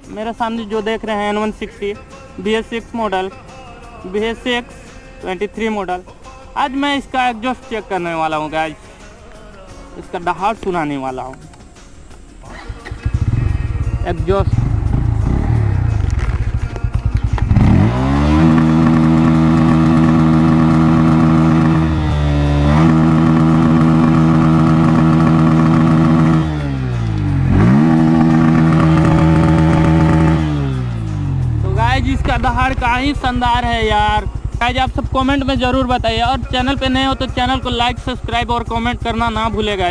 मेरे सामने जो देख रहे हैं N160 BS6 model, BS6 23 model. आज मैं इसका एग्जॉस्ट चेक करने वाला हूँ गाइस, इसका दहाड़ सुनाने वाला हूँ। एग्जॉस्ट इसका दहाड़ का ही शानदार है यार। गाइस आप सब कमेंट में ज़रूर बताइए, और चैनल पे नए हो तो चैनल को लाइक, सब्सक्राइब और कमेंट करना ना भूलेगा।